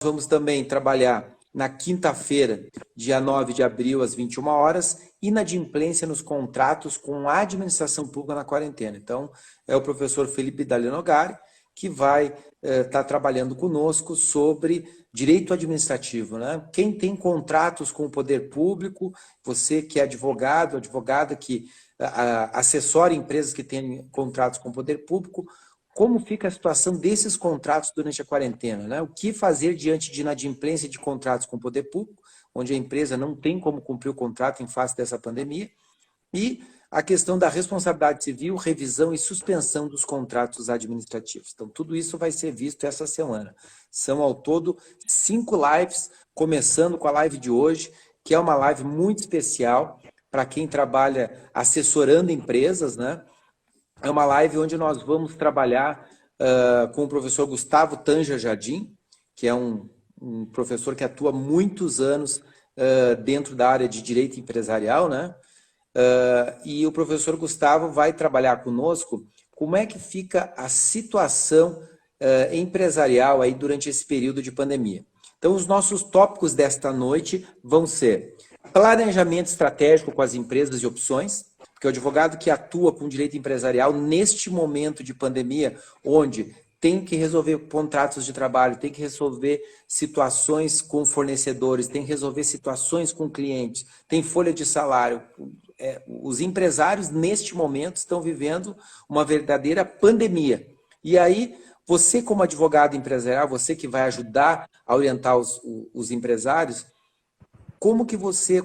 vamos também trabalhar na quinta-feira, dia 9 de abril, às 21 horas, inadimplência nos contratos com a administração pública na quarentena. Então, é o professor Felipe Dalenogari que vai estar trabalhando conosco sobre direito administrativo, né? Quem tem contratos com o poder público, você que é advogado, advogada que assessora empresas que têm contratos com o poder público, como fica a situação desses contratos durante a quarentena, né? O que fazer diante de inadimplência de contratos com o poder público, onde a empresa não tem como cumprir o contrato em face dessa pandemia, e a questão da responsabilidade civil, revisão e suspensão dos contratos administrativos. Então, tudo isso vai ser visto essa semana. São, ao todo, 5 lives, começando com a live de hoje, que é uma live muito especial para quem trabalha assessorando empresas, né? É uma live onde nós vamos trabalhar com o professor Gustavo Tanja Jardim, que é um professor que atua muitos anos dentro da área de direito empresarial, né? E o professor Gustavo vai trabalhar conosco como é que fica a situação empresarial aí durante esse período de pandemia. Então, os nossos tópicos desta noite vão ser planejamento estratégico com as empresas e opções, porque o advogado que atua com direito empresarial neste momento de pandemia, onde tem que resolver contratos de trabalho, tem que resolver situações com fornecedores, tem que resolver situações com clientes, tem folha de salário. Os empresários, neste momento, estão vivendo uma verdadeira pandemia. E aí, você como advogado empresarial, você que vai ajudar a orientar os empresários,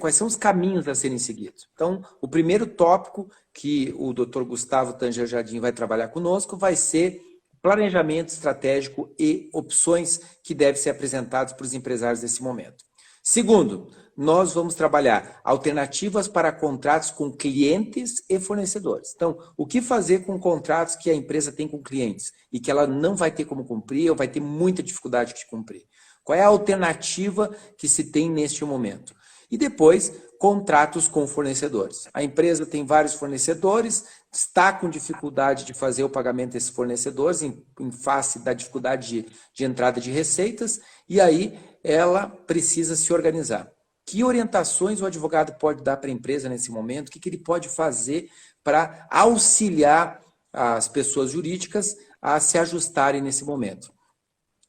quais são os caminhos a serem seguidos? Então, o primeiro tópico que o Dr. Gustavo Tanja Jardim vai trabalhar conosco vai ser planejamento estratégico e opções que devem ser apresentadas para os empresários nesse momento. Segundo, nós vamos trabalhar alternativas para contratos com clientes e fornecedores. Então, o que fazer com contratos que a empresa tem com clientes e que ela não vai ter como cumprir ou vai ter muita dificuldade de cumprir? Qual é a alternativa que se tem neste momento? E depois, contratos com fornecedores. A empresa tem vários fornecedores, está com dificuldade de fazer o pagamento desses fornecedores em face da dificuldade de entrada de receitas, e aí ela precisa se organizar. Que orientações o advogado pode dar para a empresa nesse momento? O que ele pode fazer para auxiliar as pessoas jurídicas a se ajustarem nesse momento?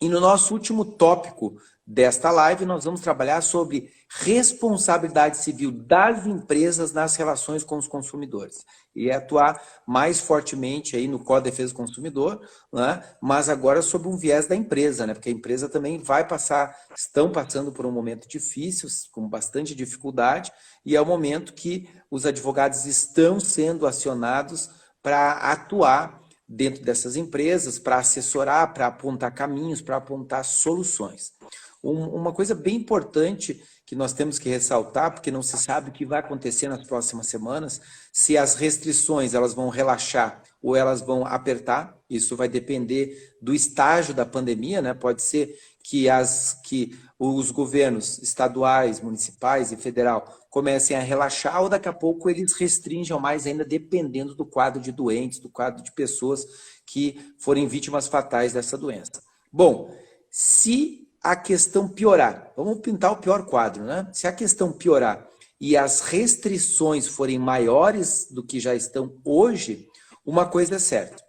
E no nosso último tópico desta live, nós vamos trabalhar sobre responsabilidade civil das empresas nas relações com os consumidores. E atuar mais fortemente aí no Código de Defesa do Consumidor, né? Mas agora sob um viés da empresa, né? Porque a empresa também estão passando por um momento difícil, com bastante dificuldade, e é o momento que os advogados estão sendo acionados para atuar dentro dessas empresas, para assessorar, para apontar caminhos, para apontar soluções. Uma coisa bem importante que nós temos que ressaltar, porque não se sabe o que vai acontecer nas próximas semanas, se as restrições elas vão relaxar ou elas vão apertar, isso vai depender do estágio da pandemia, né? Pode ser que os governos estaduais, municipais e federal comecem a relaxar ou daqui a pouco eles restringam mais ainda, dependendo do quadro de doentes, do quadro de pessoas que forem vítimas fatais dessa doença. Bom, se a questão piorar, vamos pintar o pior quadro, né? Se a questão piorar e as restrições forem maiores do que já estão hoje, uma coisa é certa,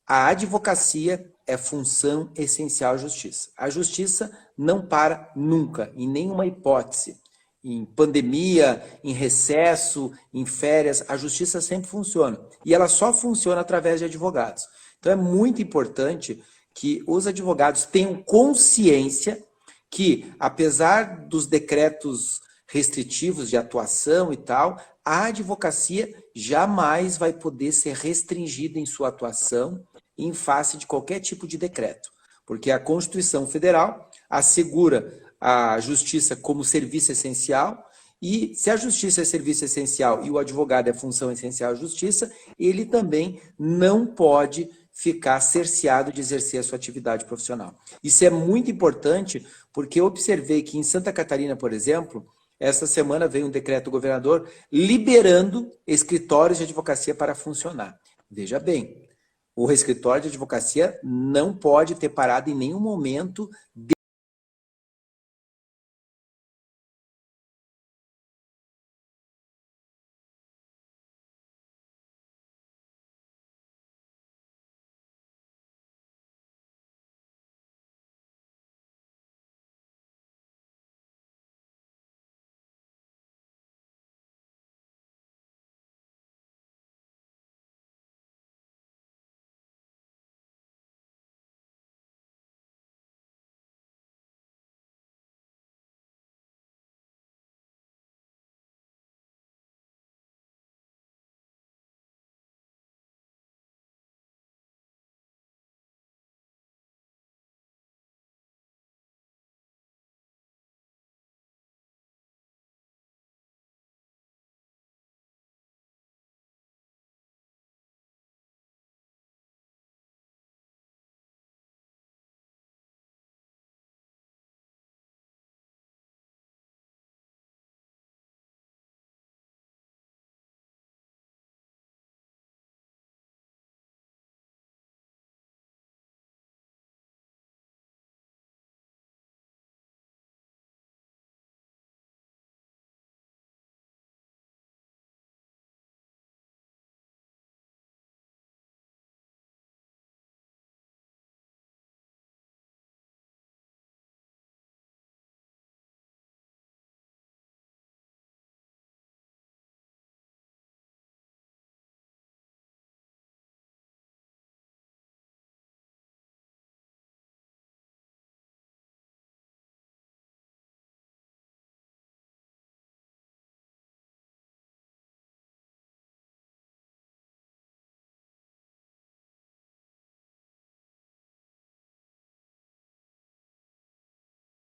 a advocacia é função essencial à justiça. A justiça não para nunca, em nenhuma hipótese. Em pandemia, em recesso, em férias, a justiça sempre funciona. E ela só funciona através de advogados. Então é muito importante que os advogados tenham consciência que, apesar dos decretos restritivos de atuação e tal, a advocacia jamais vai poder ser restringida em sua atuação em face de qualquer tipo de decreto. Porque a Constituição Federal assegura a justiça como serviço essencial, e se a justiça é serviço essencial e o advogado é função essencial à justiça, ele também não pode ficar cerceado de exercer a sua atividade profissional. Isso é muito importante porque eu observei que em Santa Catarina, por exemplo, essa semana veio um decreto do governador liberando escritórios de advocacia para funcionar. Veja bem, o escritório de advocacia não pode ter parado em nenhum momento